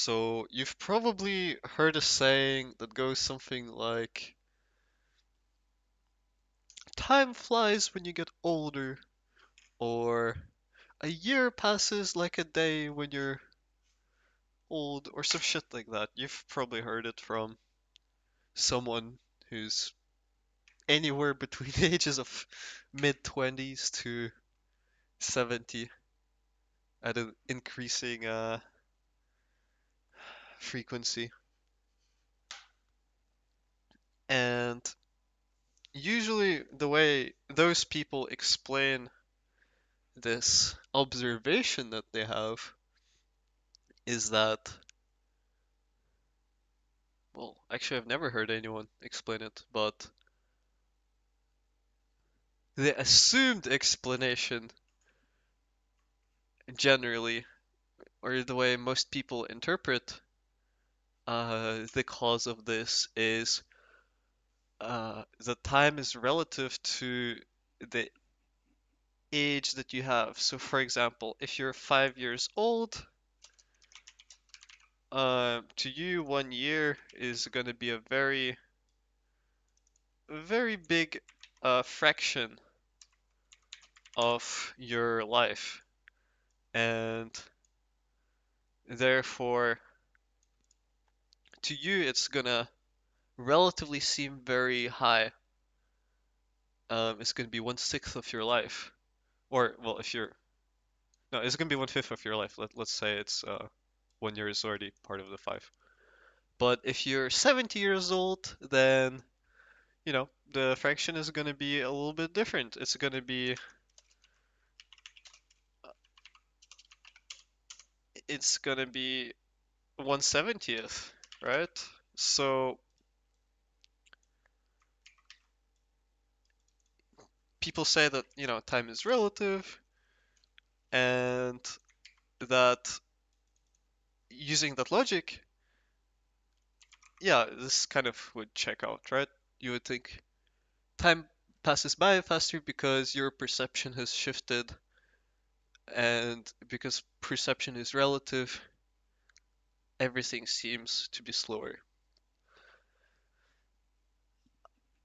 So you've probably heard a saying that goes something like, time flies when you get older, or a year passes like a day when you're old, or some shit like that. You've probably heard it from someone who's anywhere between the ages of mid 20s to 70 at an increasing frequency. And usually, the way those people explain this observation that they have is that, well, actually, I've never heard anyone explain it, but the assumed explanation generally, or the way most people interpret the cause of this is that time is relative to the age that you have. So, for example, if you're 5 years old, to you, 1 year is going to be a very big fraction of your life, and therefore, to you, it's gonna relatively seem very high. It's gonna be 1/6 of your life, or well, if you're no, it's gonna be 1/5 of your life. Let's say it's 1 year is already part of the five. But if you're 70 years old, then the fraction is gonna be a little bit different. It's gonna be 1/70th, right? So people say that time is relative, and that using that logic, yeah, this kind of would check out, right? You would think time passes by faster because your perception has shifted, and because perception is relative, everything seems to be slower.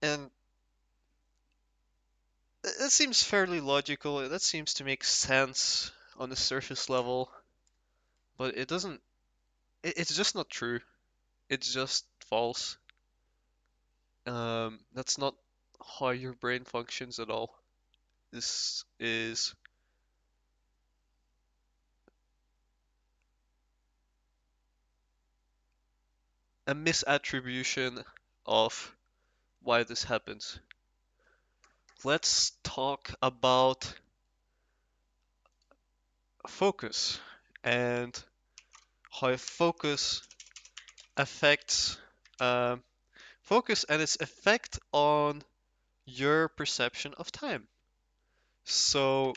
And that seems fairly logical. That seems to make sense on the surface level, but it doesn't. It's just not true. It's just false. That's not how your brain functions at all. This is a misattribution of why this happens. Let's talk about focus and how focus affects um, focus and its effect on your perception of time. So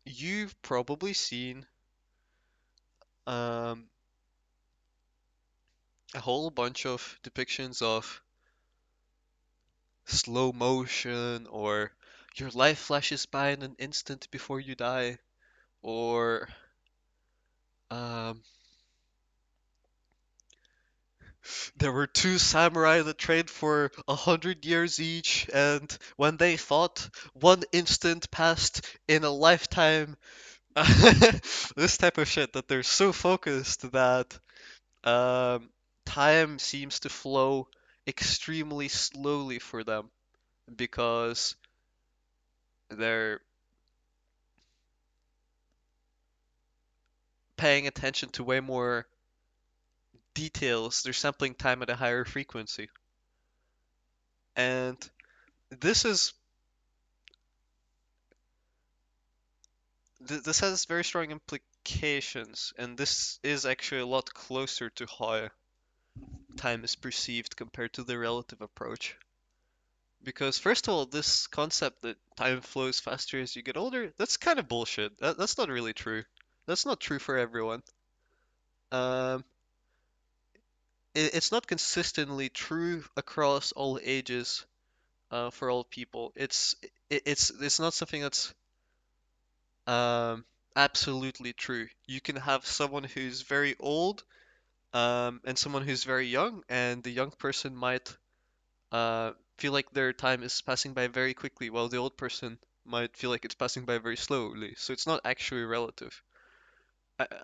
you've probably seen um, a whole bunch of depictions of slow motion, or your life flashes by in an instant before you die, or um, there were two samurai that trained for 100 years each, and when they fought, 1 instant passed in a lifetime. This type of shit, that they're so focused that um, time seems to flow extremely slowly for them because they're paying attention to way more details. They're sampling time at a higher frequency. And this is this has very strong implications, and this is actually a lot closer to how time is perceived compared to the relative approach. Because first of all, this concept that time flows faster as you get older, that's kind of bullshit. That's not really true. That's not true for everyone. Um, it's not consistently true across all ages, for all people. It's not something that's um absolutely true. You can have someone who's very old, and someone who's very young, and the young person might feel like their time is passing by very quickly, while the old person might feel like it's passing by very slowly. So it's not actually relative.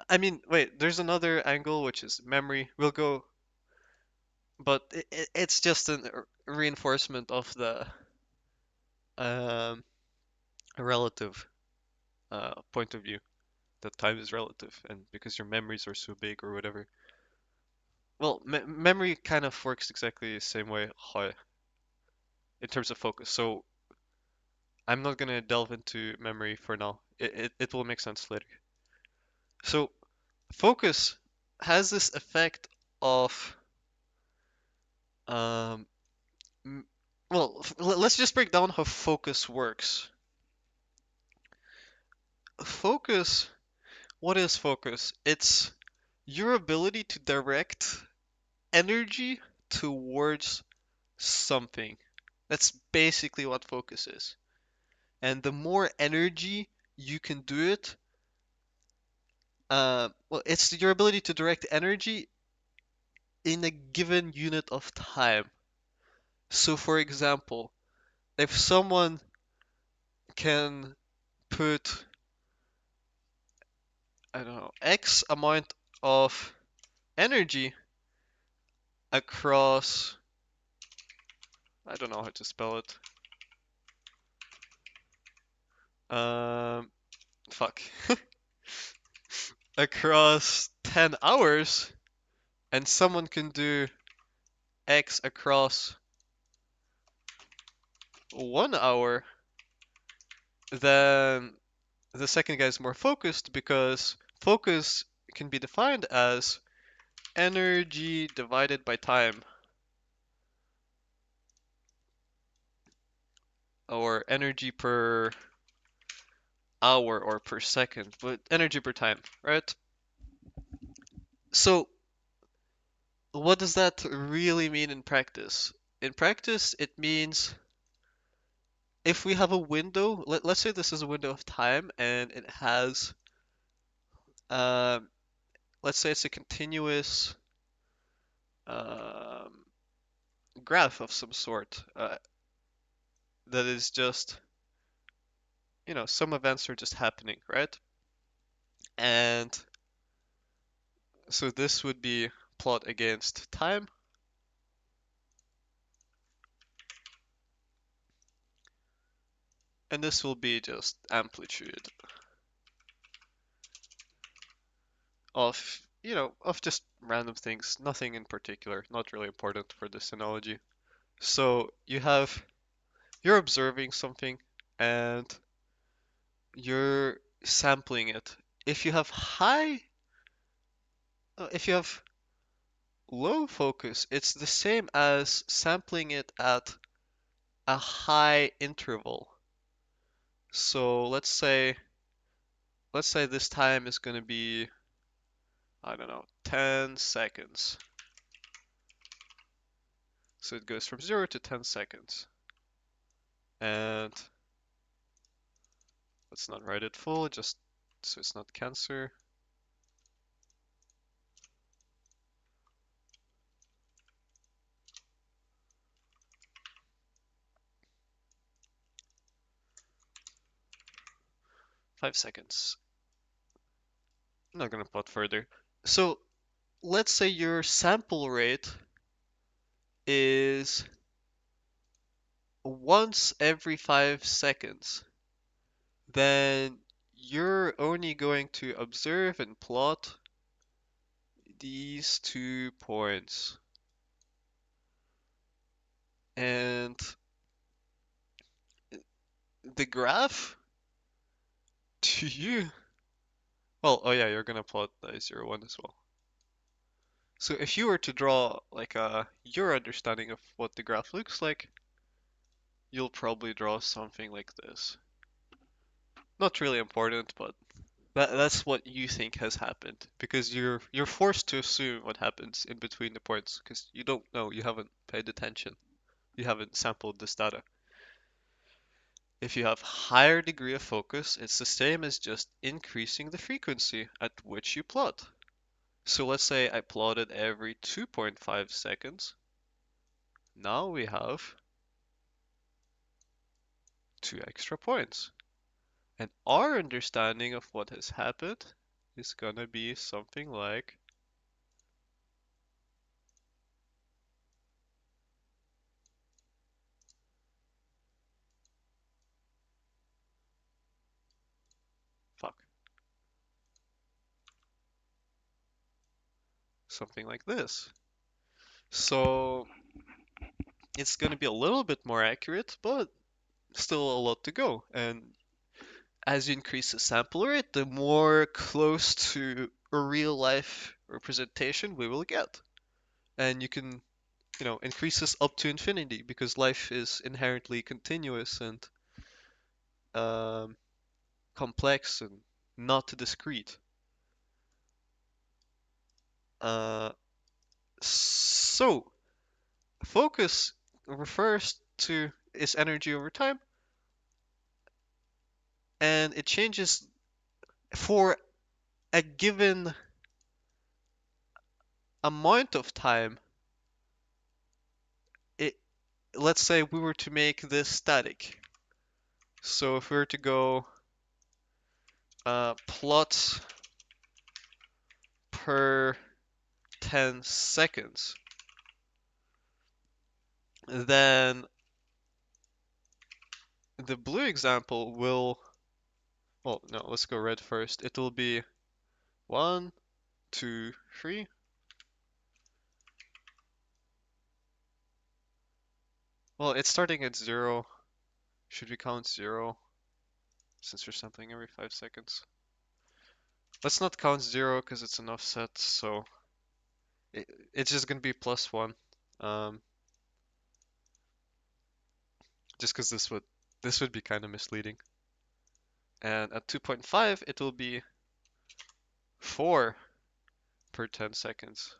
I mean, wait, there's another angle which is memory. We'll go, but it's just a reinforcement of the um, relative point of view that time is relative, and because your memories are so big or whatever. Well, memory kind of works exactly the same way how, in terms of focus. So I'm not gonna delve into memory for now. It will make sense later. So focus has this effect of um, m- well, let's just break down how focus works. Focus, what is focus? It's your ability to direct energy towards something. That's basically what focus is. And the more energy you can do it, well, it's your ability to direct energy in a given unit of time. So, for example, if someone can put, I don't know, X amount of energy across, I don't know how to spell it. Um, fuck. Across 10 hours, and someone can do X across 1 hour, then the second guy is more focused because focus can be defined as energy divided by time, or energy per hour or per second, but energy per time, right? So, what does that really mean in practice? In practice, it means if we have a window, let's say this is a window of time and it has, um, let's say it's a continuous um, graph of some sort that is just, some events are just happening, right? And so this would be plot against time, and this will be just amplitude of just random things, nothing in particular, not really important for this analogy. So you're observing something and you're sampling it. If you have if you have low focus, it's the same as sampling it at a high interval. So let's say this time is going to be, I don't know, 10 seconds. So it goes from 0 to 10 seconds. And let's not write it full, just so it's not cancer. Five seconds. I'm not gonna plot further. So let's say your sample rate is once every 5 seconds. Then you're only going to observe and plot these 2 points. And the graph to you, well, oh yeah, you're gonna plot the 0, 1 as well. So if you were to draw like your understanding of what the graph looks like, you'll probably draw something like this. Not really important, but that's what you think has happened because you're forced to assume what happens in between the points because you don't know, you haven't paid attention, you haven't sampled this data. If you have higher degree of focus, it's the same as just increasing the frequency at which you plot. So let's say I plotted every 2.5 seconds. Now we have 2 extra points. And our understanding of what has happened is gonna be something like fuck. Something like this. So it's gonna be a little bit more accurate, but still a lot to go. And as you increase the sample rate, the more close to a real life representation we will get. And you can, increase this up to infinity because life is inherently continuous and um, complex and not discrete. Uh, so focus refers to its energy over time, and it changes for a given amount of time. It, let's say we were to make this static. So if we were to go plot per 10 seconds, then the blue example will, well, no, let's go red first. It will be 1, 2, 3. Well, it's starting at 0. Should we count 0 since we're sampling every 5 seconds? Let's not count 0 because it's an offset, so it's just gonna be +1. Um, just because this would be kind of misleading. And at 2.5, it will be 4 per 10 seconds.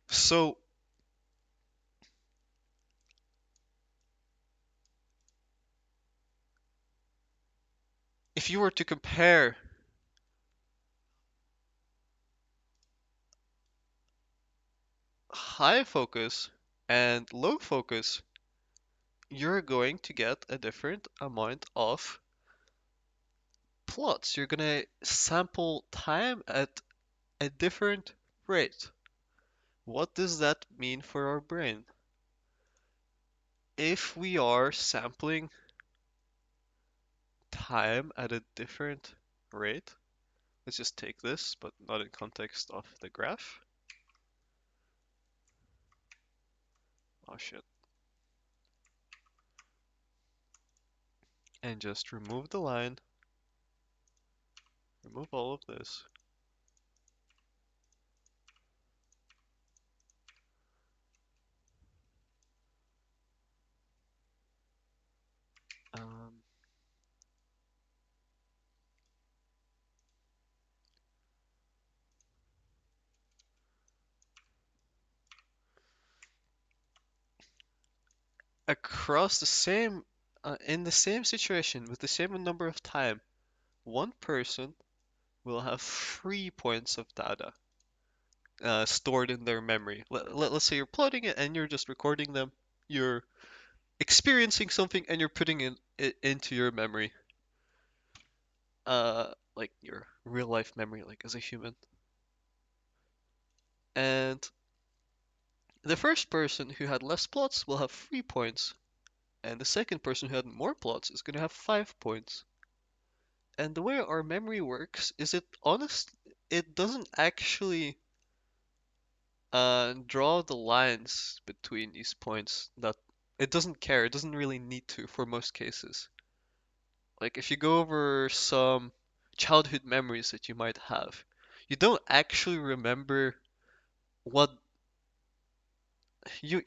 So if you were to compare high focus and low focus, you're going to get a different amount of plots. You're gonna sample time at a different rate. What does that mean for our brain? If we are sampling time at a different rate, let's just take this, but not in context of the graph. Oh shit. And just remove the line, remove all of this. Um, across the same, in the same situation with the same number of time, one person will have 3 points of data stored in their memory. Let's say you're plotting it and you're just recording them. You're experiencing something and you're putting it into your memory. Like your real life memory, like as a human. And the first person who had less plots will have 3 points, and the second person who had more plots is going to have 5 points. And the way our memory works is it doesn't actually draw the lines between these points. That it doesn't care. It doesn't really need to for most cases. Like if you go over some childhood memories that you might have, you don't actually remember what you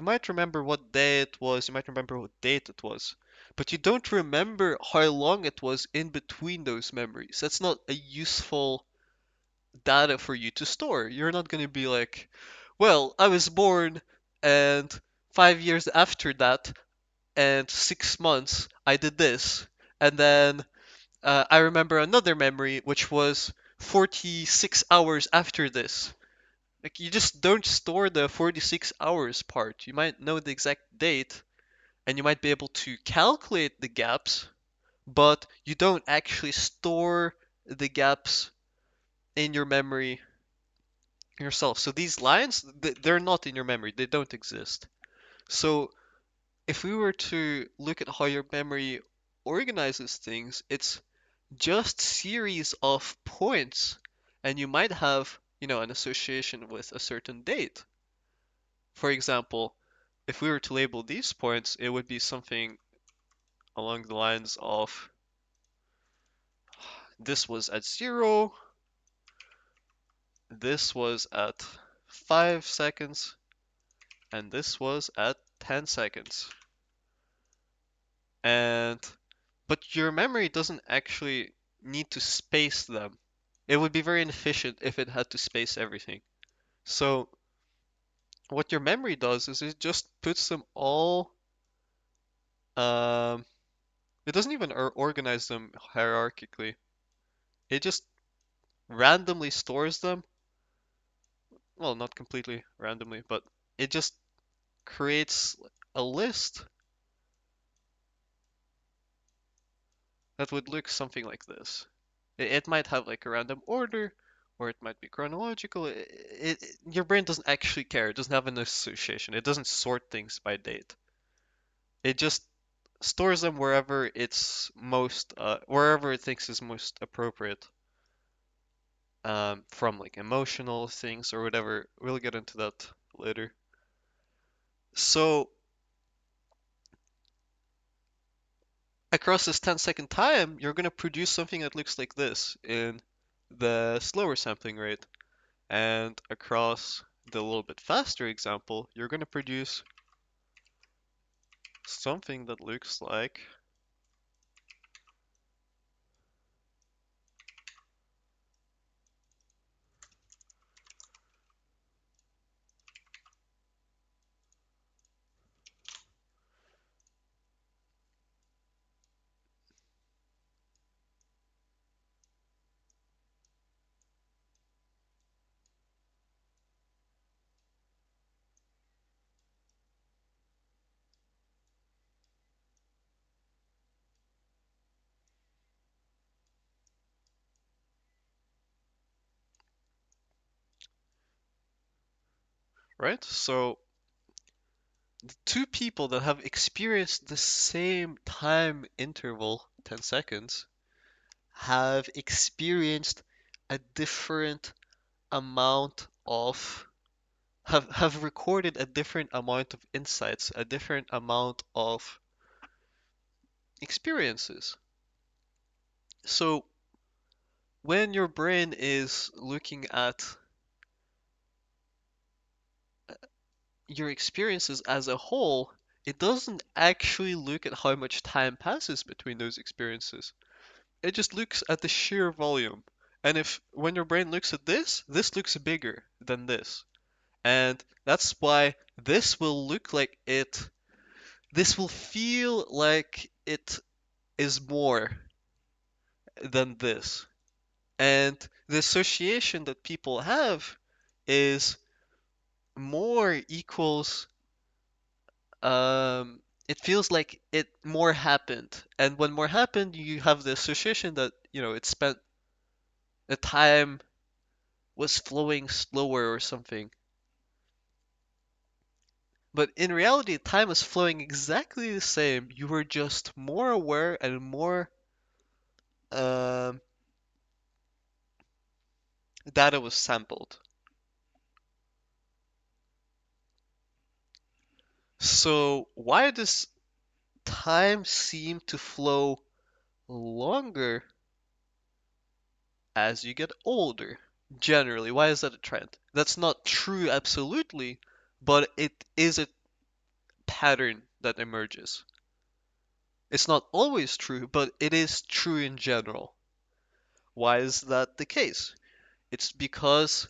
might remember what day it was, you might remember what date it was, but you don't remember how long it was in between those memories. That's not a useful data for you to store. You're not going to be like, well, I was born and 5 years after that, and 6 months, I did this. And then I remember another memory, which was 46 hours after this. Like, you just don't store the 46 hours part. You might know the exact date, and you might be able to calculate the gaps, but you don't actually store the gaps in your memory yourself. So these lines, they're not in your memory. They don't exist. So if we were to look at how your memory organizes things, it's just series of points, and you might have, an association with a certain date. For example, if we were to label these points, it would be something along the lines of this was at 0, this was at 5 seconds, and this was at 10 seconds. And but your memory doesn't actually need to space them. It would be very inefficient if it had to space everything. So what your memory does is it just puts them all, um, it doesn't even organize them hierarchically. It just randomly stores them. Well, not completely randomly, but it just creates a list that would look something like this. It might have like a random order, or it might be chronological. Your brain doesn't actually care. It doesn't have an association. It doesn't sort things by date. It just stores them wherever wherever it thinks is most appropriate, from like emotional things or whatever. We'll get into that later. So across this 10-second time, you're going to produce something that looks like this in the slower sampling rate. And across the little bit faster example, you're going to produce something that looks like right? So the two people that have experienced the same time interval, 10 seconds, have experienced a different amount of have recorded a different amount of insights, a different amount of experiences. So when your brain is looking at your experiences as a whole, it doesn't actually look at how much time passes between those experiences. It just looks at the sheer volume. And if when your brain looks at this looks bigger than this. And that's why this will feel like it is more than this. And the association that people have is more equals, it feels like it more happened. And when more happened, you have the association that, it spent the time was flowing slower or something. But in reality, time was flowing exactly the same. You were just more aware and more, um, data was sampled. So why does time seem to flow longer as you get older? Generally, why is that a trend? That's not true absolutely, but it is a pattern that emerges. It's not always true, but it is true in general. Why is that the case? It's because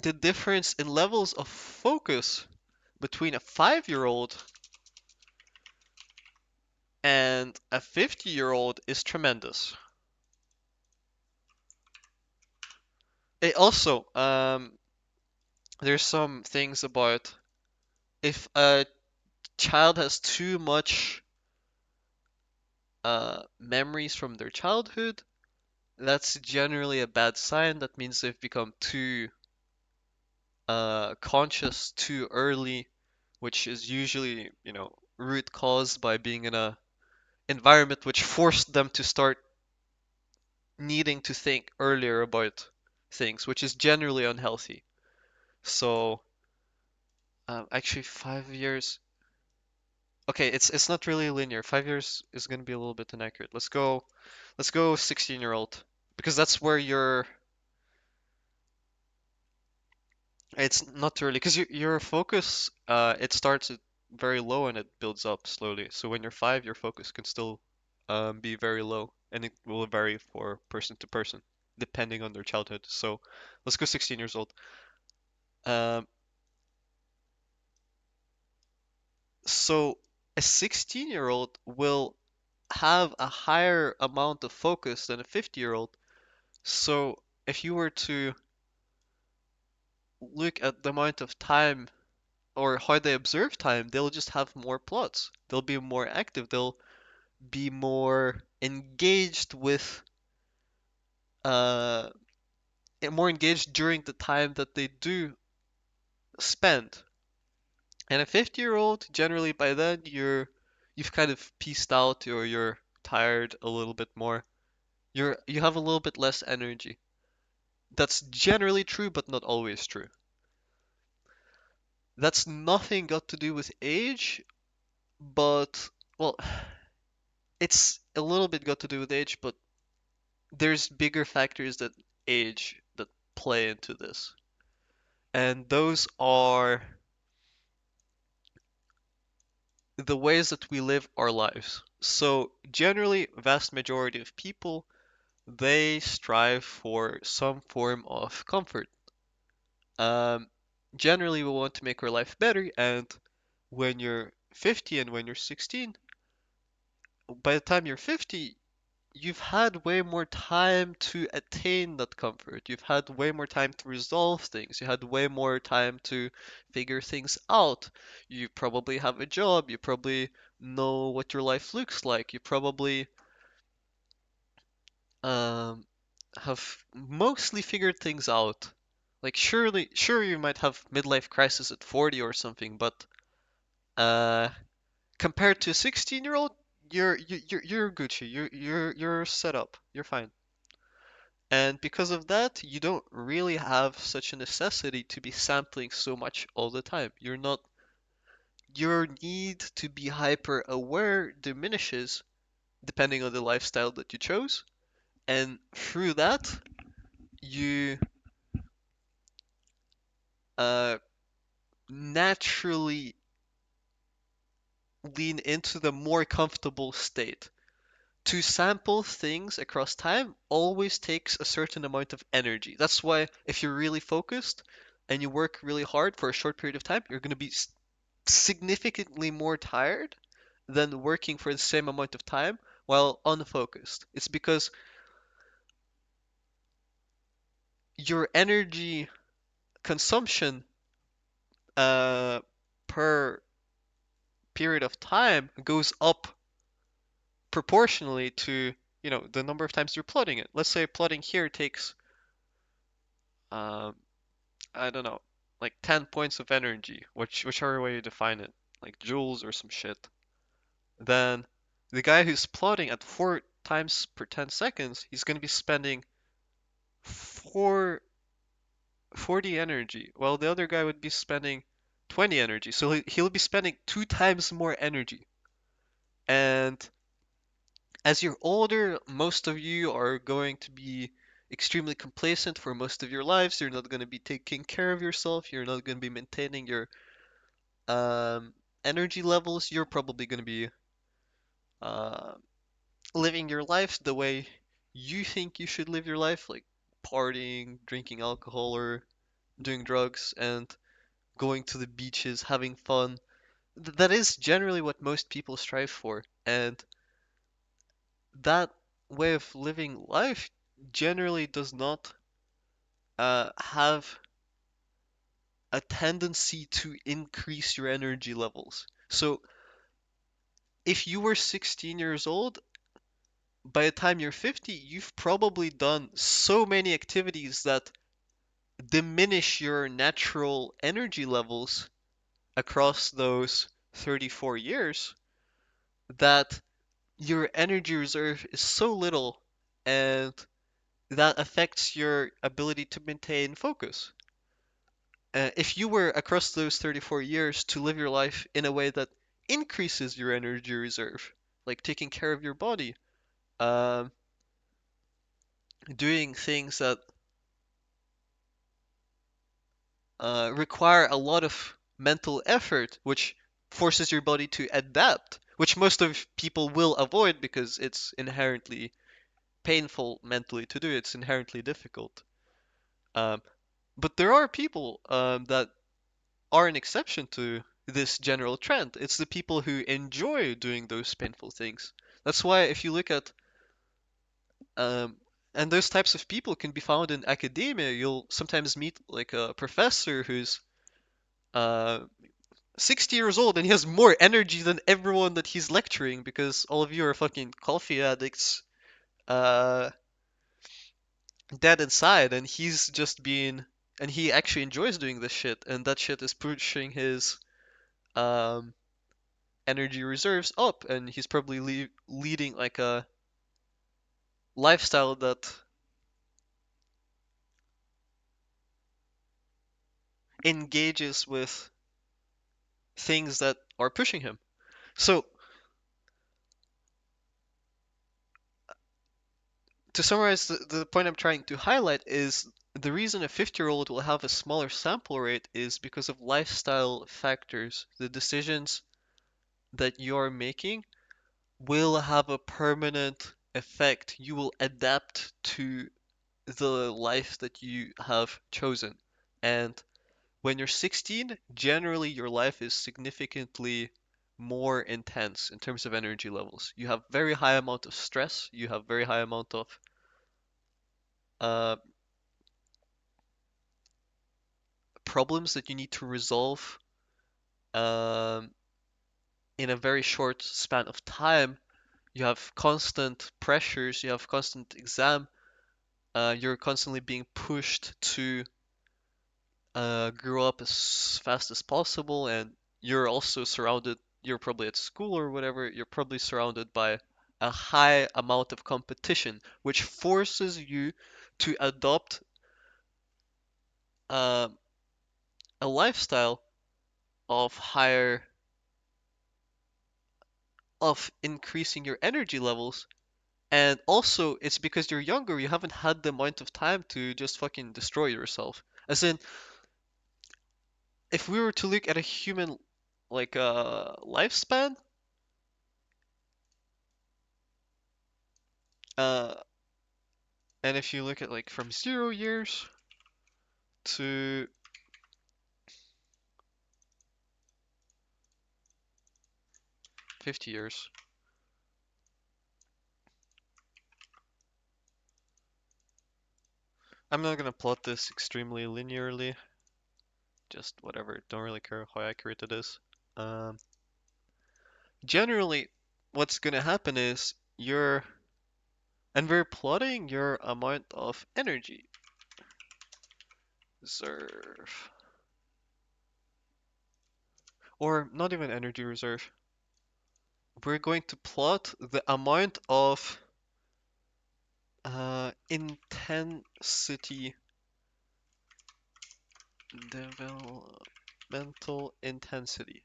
the difference in levels of focus between a 5-year-old and a 50-year-old is tremendous. It also, there's some things about if a child has too much memories from their childhood, that's generally a bad sign. That means they've become too conscious too early, which is usually, root caused by being in a environment which forced them to start needing to think earlier about things, which is generally unhealthy. So, actually, 5 years. Okay, it's not really linear. 5 years is gonna be a little bit inaccurate. Let's go 16-year-old because that's where you're. It's not really because your focus it starts at very low and it builds up slowly. So when you're 5, your focus can still be very low, and it will vary for person to person depending on their childhood. So let's go 16 years old. Um, so a 16-year-old will have a higher amount of focus than a 50-year-old. So if you were to look at the amount of time or how they observe time, they'll just have more plots. They'll be more active. They'll be more engaged with uh more engaged during the time that they do spend. And a 50-year-old, generally by then you've kind of pieced out or you're tired a little bit more. You have a little bit less energy. That's generally true, but not always true. That's nothing got to do with age, but well, it's a little bit got to do with age, but there's bigger factors than age that play into this. And those are the ways that we live our lives. So generally, vast majority of people, they strive for some form of comfort. Um, Generally, we want to make our life better, and when you're 50 and when you're 16, by the time you're 50, you've had way more time to attain that comfort. You've had way more time to resolve things. You had way more time to figure things out. You probably have a job. You probably know what your life looks like. You probably um, have mostly figured things out. Like sure you might have midlife crisis at 40 or something, but uh, compared to a 16-year-old, you're Gucci. You're set up. You're fine. And because of that, you don't really have such a necessity to be sampling so much all the time. Your need to be hyper aware diminishes depending on the lifestyle that you chose. And through that, you uh, naturally lean into the more comfortable state. To sample things across time always takes a certain amount of energy. That's why if you're really focused and you work really hard for a short period of time, you're going to be significantly more tired than working for the same amount of time while unfocused. It's because your energy consumption uh, per period of time goes up proportionally to the number of times you're plotting it. Let's say plotting here takes um, I don't know, like 10 points of energy, whichever way you define it, like joules or some shit. Then the guy who's plotting at 4 times per 10 seconds, he's going to be spending 4 40 energy, while the other guy would be spending 20 energy. So he'll be spending 2 times more energy. And as you're older, most of you are going to be extremely complacent for most of your lives. You're not going to be taking care of yourself. You're not going to be maintaining your um, energy levels. You're probably going to be uh, living your life the way you think you should live your life, like partying, drinking alcohol, or doing drugs and going to the beaches, having fun. That is generally what most people strive for, and that way of living life generally does not have a tendency to increase your energy levels. So if you were 16 years old, by the time you're 50, you've probably done so many activities that diminish your natural energy levels across those 34 years that your energy reserve is so little, and that affects your ability to maintain focus. If you were across those 34 years to live your life in a way that increases your energy reserve, like taking care of your body, um, doing things that require a lot of mental effort, which forces your body to adapt, which most of people will avoid because it's inherently painful mentally to do. It's inherently difficult. Um, but there are people that are an exception to this general trend. It's the people who enjoy doing those painful things. That's why if you look at um, and those types of people can be found in academia. You'll sometimes meet like a professor who's uh, 60 years old and he has more energy than everyone that he's lecturing because all of you are fucking coffee addicts, uh, dead inside, and he's just being, and he actually enjoys doing this shit, and that shit is pushing his um, energy reserves up, and he's probably leading like a lifestyle that engages with things that are pushing him. So, to summarize, the point I'm trying to highlight is the reason a 50-year-old will have a smaller sample rate is because of lifestyle factors. The decisions that you're making will have a permanent effect. You will adapt to the life that you have chosen. And when you're 16, generally your life is significantly more intense in terms of energy levels. You have very high amount of stress, you have very high amount of uh, problems that you need to resolve um, in a very short span of time. You have constant pressures, you have constant exam, you're constantly being pushed to grow up as fast as possible, and you're also surrounded, you're probably at school or whatever, you're probably surrounded by a high amount of competition, which forces you to adopt uh, a lifestyle of higher, of increasing your energy levels. And also, it's because you're younger, you haven't had the amount of time to just fucking destroy yourself. As in, if we were to look at a human like lifespan, uh, and if you look at like from 0 years to 50 years, I'm not gonna plot this extremely linearly, just whatever, don't really care how accurate it is. Um, Generally, what's gonna happen is and we're plotting your amount of energy reserve, or not even energy reserve. We're going to plot the amount of intensity, developmental intensity.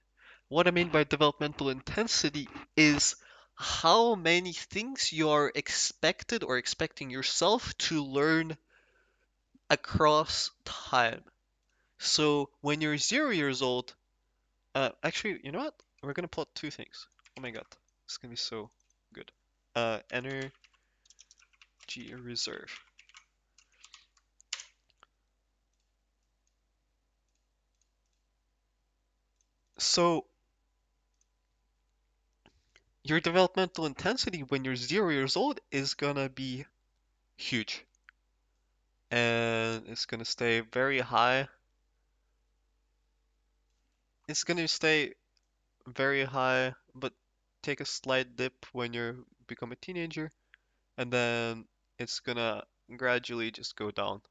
What I mean by developmental intensity is how many things you are expected or expecting yourself to learn across time. So when you're 0 years old, actually, you know what? We're gonna plot two things. Oh my god, it's gonna be so good. Energy reserve. So your developmental intensity when you're 0 years old is gonna be huge, and it's gonna stay very high. It's gonna stay very high, but take a slight dip when you become a teenager, and then it's gonna gradually just go down.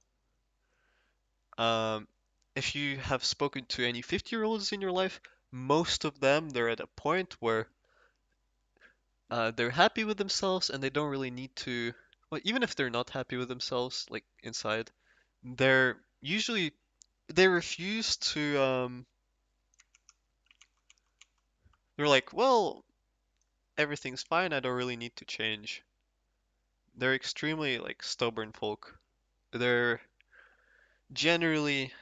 Um, if you have spoken to any 50-year-olds in your life, most of them, they're at a point where they're happy with themselves and they don't really need to, well, even if they're not happy with themselves, like inside, they're usually, they refuse to, they're like, well, everything's fine, I don't really need to change. They're extremely, like, stubborn folk. They're generally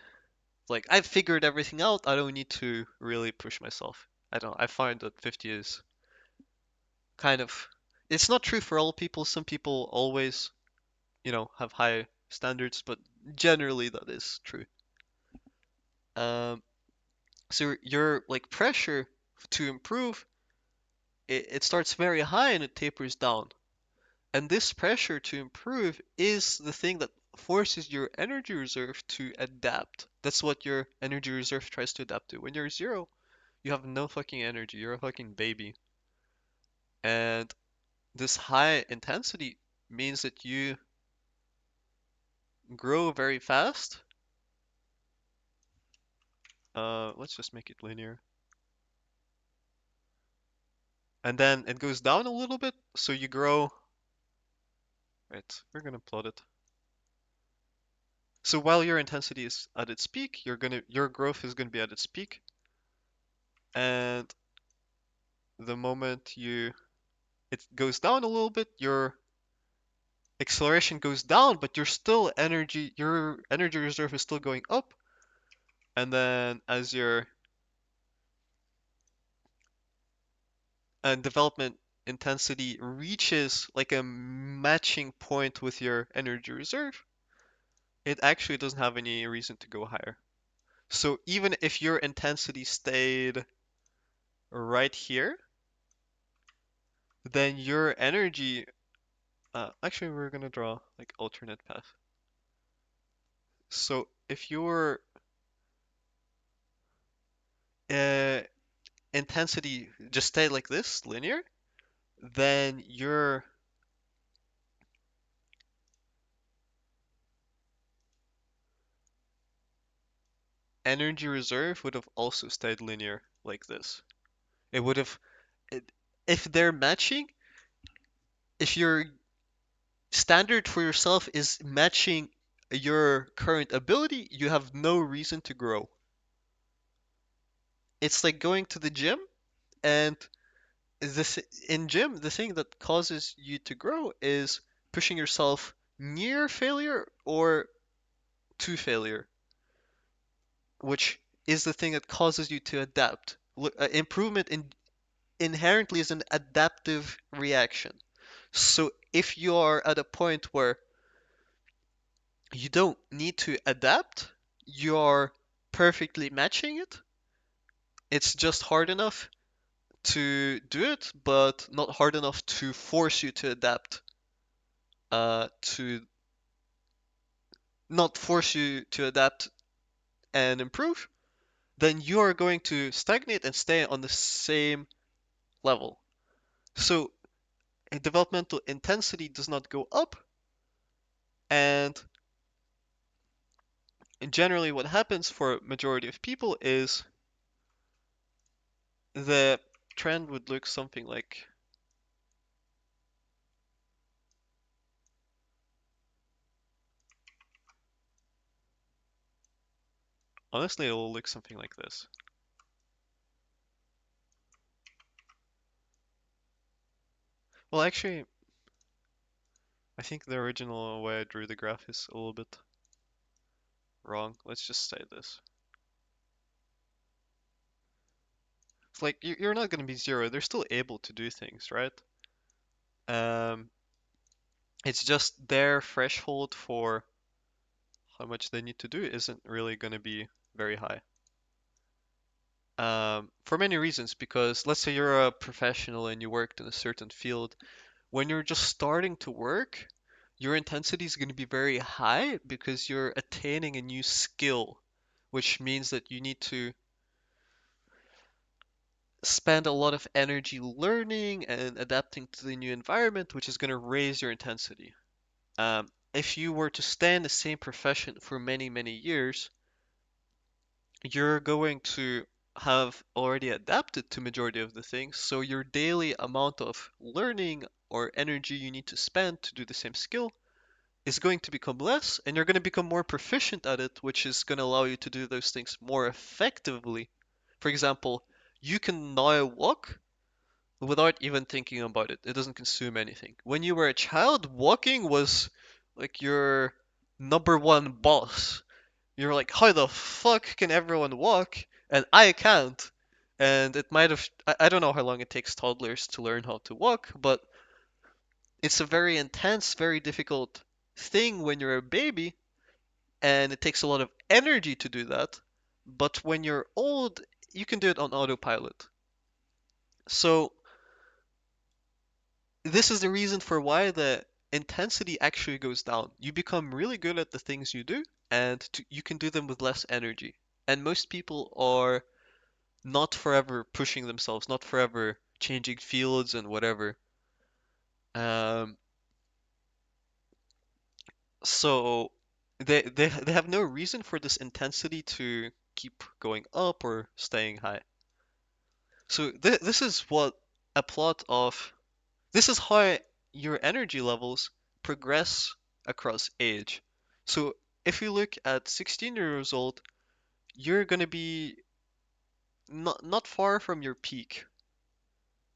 like, I've figured everything out, I don't need to really push myself. I don't, I find that 50 is kind of, it's not true for all people. Some people always, have high standards, but generally that is true. Um, so your like pressure to improve, it starts very high and it tapers down. And this pressure to improve is the thing that forces your energy reserve to adapt. That's what your energy reserve tries to adapt to. When you're 0, you have no fucking energy. You're a fucking baby. And this high intensity means that you grow very fast. Let's just make it linear. And then it goes down a little bit, so you grow. Right, we're gonna plot it. So while your intensity is at its peak, your growth is gonna be at its peak, and the moment it goes down a little bit, your acceleration goes down, but your energy reserve is still going up, and then as your development intensity reaches like a matching point with your energy reserve, it actually doesn't have any reason to go higher. So even if your intensity stayed right here, then your energy, actually we're gonna draw like alternate path. So if your uh, intensity just stayed like this, linear, then your energy reserve would have also stayed linear like this. It would have, it, if they're matching, if your standard for yourself is matching your current ability, you have no reason to grow. It's like going to the gym, and this in gym, the thing that causes you to grow is pushing yourself near failure or to failure, which is the thing that causes you to adapt. Improvement inherently is an adaptive reaction. So if you are at a point where you don't need to adapt, you're perfectly matching it. It's just hard enough to do it, but not hard enough to force you to adapt. To not force you to adapt and improve, then you are going to stagnate and stay on the same level. So developmental intensity does not go up, and generally what happens for a majority of people is the trend would look something like, honestly, it will look something like this. Well, actually, I think the original way I drew the graph is a little bit wrong. Let's just say this. It's like you're not going to be 0. They're still able to do things, right? Um, it's just their threshold for how much they need to do isn't really going to be very high. for many reasons. Because let's say you're a professional and you worked in a certain field. When you're just starting to work, your intensity is going to be very high because you're attaining a new skill, which means that you need to spend a lot of energy learning and adapting to the new environment, which is going to raise your intensity. If you were to stay in the same profession for many, many years, you're going to have already adapted to majority of the things, so your daily amount of learning or energy you need to spend to do the same skill is going to become less, and you're going to become more proficient at it, which is going to allow you to do those things more effectively. For example, you can now walk without even thinking about it. It doesn't consume anything. When you were a child, walking was like your number one boss. You're like, how the fuck can everyone walk and I can't? And it might have, I don't know how long it takes toddlers to learn how to walk, but it's a very intense, very difficult thing when you're a baby, and it takes a lot of energy to do that. But when you're old, you can do it on autopilot. So this is the reason for why the intensity actually goes down. You become really good at the things you do, and you can do them with less energy. And most people are not forever pushing themselves, not forever changing fields and whatever. Um, so they have no reason for this intensity to keep going up or staying high. So this is what a plot of this is how your energy levels progress across age. So if you look at 16 years old, you're gonna be not far from your peak.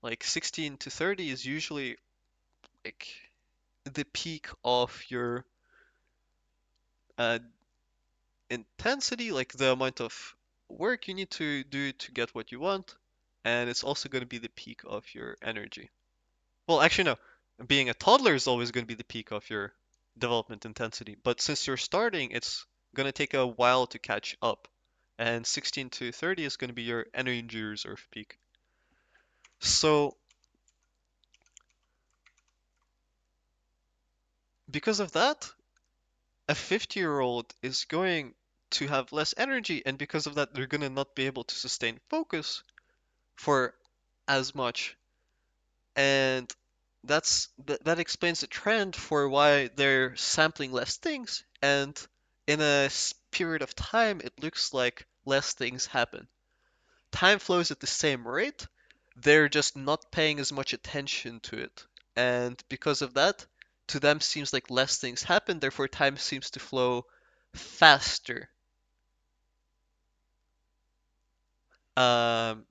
Like 16 to 30 is usually like the peak of your uh, intensity, like the amount of work you need to do to get what you want, and it's also going to be the peak of your energy. Well, actually, no. Being a toddler is always going to be the peak of your development intensity, but since you're starting, it's going to take a while to catch up. And 16 to 30 is going to be your energy reserve peak. So, because of that, a 50-year-old is going to have less energy, and because of that, they're going to not be able to sustain focus for as much. And that explains the trend for why they're sampling less things, and in a period of time, it looks like less things happen. Time flows at the same rate, they're just not paying as much attention to it. And because of that, to them seems like less things happen, therefore time seems to flow faster. Um,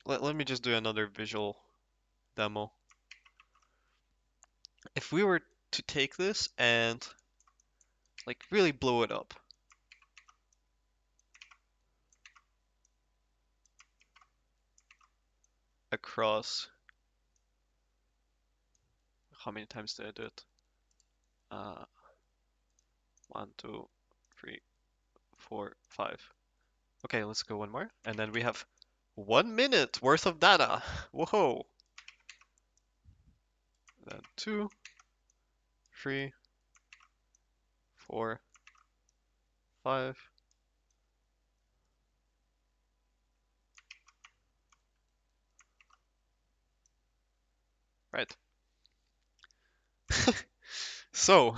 let me just do another visual demo. If we were to take this and like really blow it up across, how many times did I do it? Uh, 1, 2, 3, 4, 5. Okay, let's go one more. And then we have 1 minute worth of data. Whoa. Then 2, 3, 4, 5. Right. So,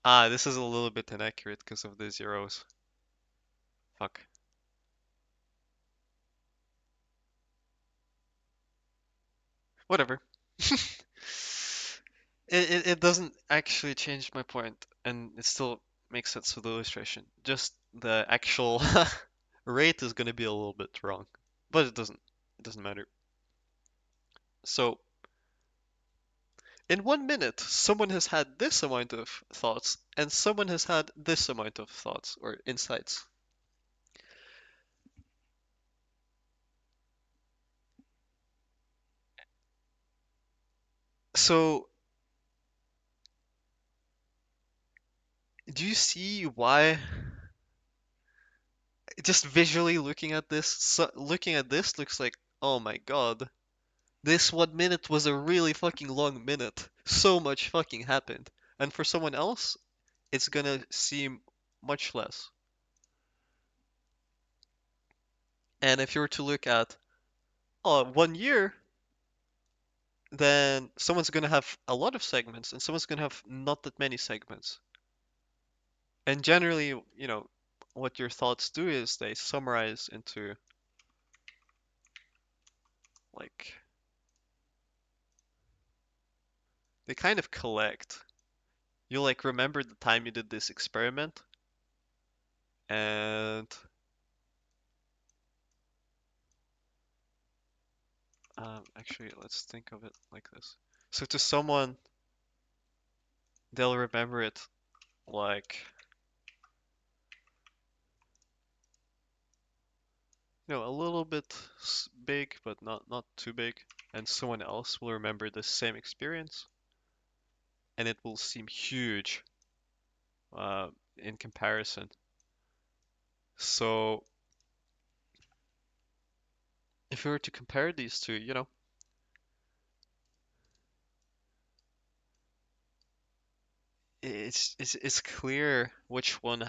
this is a little bit inaccurate because of the zeros. Fuck. Whatever. It doesn't actually change my point, and it still makes sense with the illustration. Just the actual rate is going to be a little bit wrong, but it doesn't matter. So in 1 minute, someone has had this amount of thoughts, and someone has had this amount of thoughts or insights. So do you see why just visually looking at this, looking at this looks like, oh my god, this 1 minute was a really fucking long minute. So much fucking happened. And for someone else, it's gonna seem much less. And if you were to look at, oh, 1 year, then someone's gonna have a lot of segments and someone's gonna have not that many segments. And generally, what your thoughts do is they summarize into like they kind of collect. You like remember the time you did this experiment and actually let's think of it like this. So to someone, they'll remember it like a little bit big, but not too big. And someone else will remember the same experience, and it will seem huge uh, in comparison. So if we were to compare these two, it's clear which one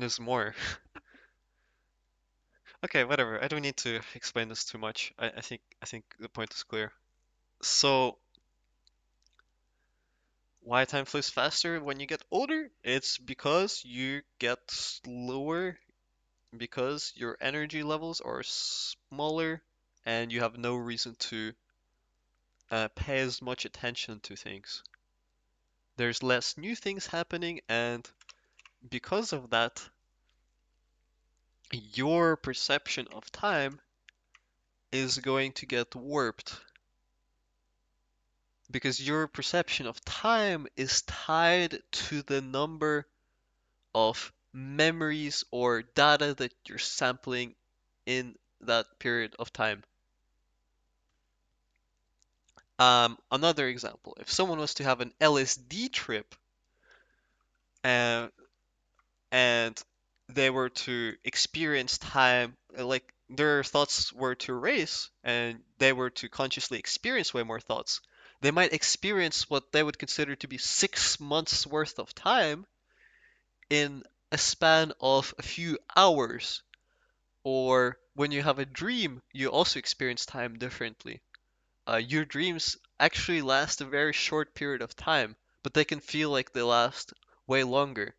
is more. Okay, whatever. I don't need to explain this too much. I think the point is clear. So why time flows faster when you get older? It's because you get slower, because your energy levels are smaller and you have no reason to pay as much attention to things. There's less new things happening, and because of that, your perception of time is going to get warped. Because your perception of time is tied to the number of memories or data that you're sampling in that period of time. Another example, if someone was to have an LSD trip and and they were to experience time, like their thoughts were to race and they were to consciously experience way more thoughts, they might experience what they would consider to be 6 months worth of time in a span of a few hours. Or when you have a dream, you also experience time differently. Your dreams actually last a very short period of time, but they can feel like they last way longer.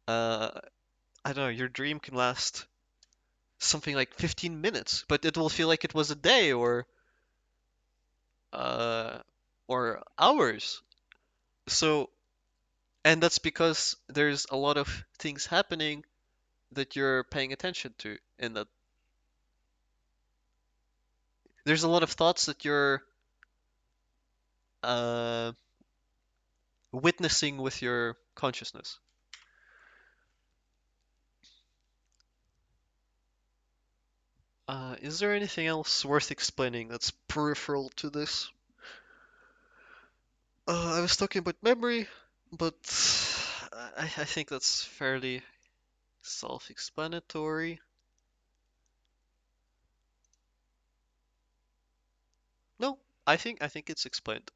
Uh, I don't know, your dream can last something like 15 minutes, but it will feel like it was a day uh, or hours. So, and that's because there's a lot of things happening that you're paying attention to, and that there's a lot of thoughts that you're uh, witnessing with your consciousness. Is there anything else worth explaining that's peripheral to this? I was talking about memory, but I think that's fairly self-explanatory. No, I think it's explained.